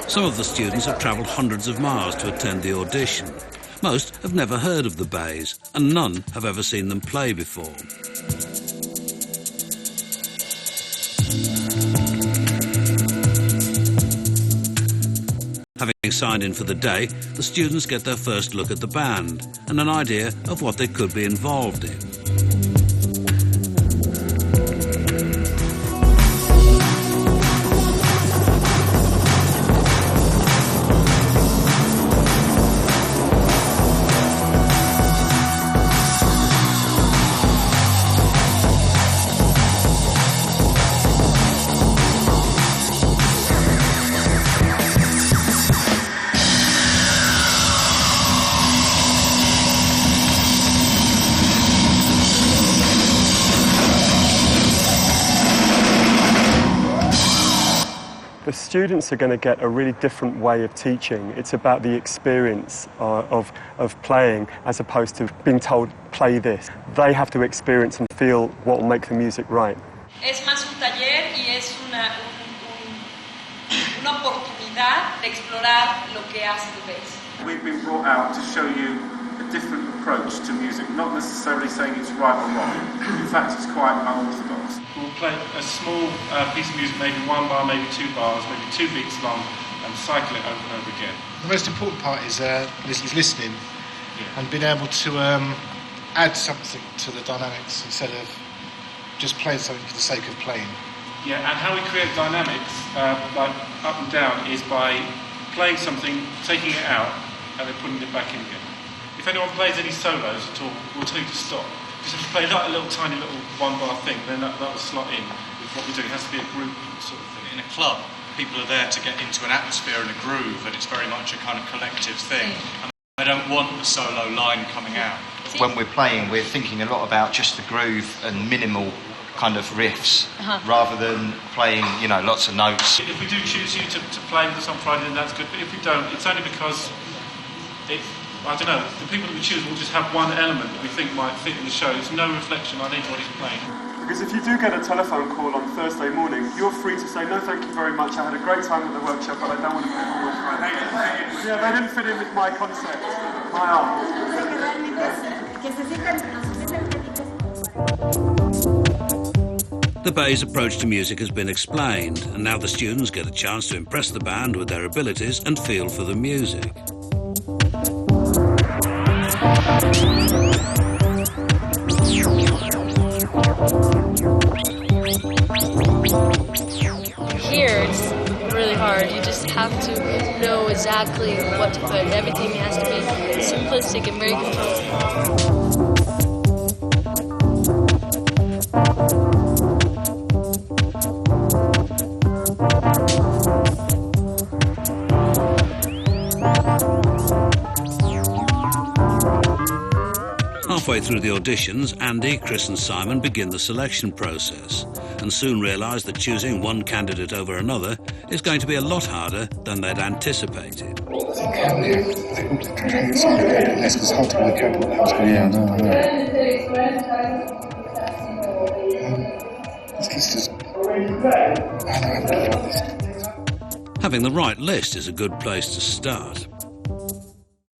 Some of the students have travelled hundreds of miles to attend the audition. Most have never heard of the Bays, and none have ever seen them play before. Having signed in for the day, the students get their first look at the band and an idea of what they could be involved in. The students are going to get a really different way of teaching. It's about the experience of playing as opposed to being told, play this. They have to experience and feel what will make the music right. Es más un taller y es una oportunidad de explorar lo que hace the bass. We've been brought out to show you a different approach to music, not necessarily saying it's right or wrong. In fact, it's quite unorthodox. We'll play a small piece of music, maybe one bar, maybe 2 bars, maybe 2 beats long, and cycle it over and over again. The most important part is listening and being able to add something to the dynamics instead of just playing something for the sake of playing. Yeah, and how we create dynamics, like up and down, is by playing something, taking it out, and then putting it back in again. If anyone plays any solos at all, we'll tell you to stop. Just if you play like a little tiny little 1-bar thing, then that will slot in with what we do. It has to be a group sort of thing. In a club, people are there to get into an atmosphere and a groove, and it's very much a kind of collective thing. And they don't want the solo line coming out. When we're playing, we're thinking a lot about just the groove and minimal kind of riffs, rather than playing, you know, lots of notes. If we do choose you to play with us on Friday, then that's good. But if we don't, it's only because I don't know, the people that we choose will just have one element that we think might fit in the show. It's no reflection on anybody's playing. Because if you do get a telephone call on Thursday morning, you're free to say, no, thank you very much, I had a great time at the workshop, but I don't want to play on Friday. Yeah, they didn't fit in with my concept, my art. The Bays' approach to music has been explained, and now the students get a chance to impress the band with their abilities and feel for the music. Here, it's really hard. You just have to know exactly what to put. Everything has to be simplistic and very controlled. Halfway through the auditions, Andy, Chris and Simon begin the selection process and soon realise that choosing one candidate over another is going to be a lot harder than they'd anticipated. I think Andy control the sound a bit less because it's hard to work out what that was going on. Having the right list is a good place to start.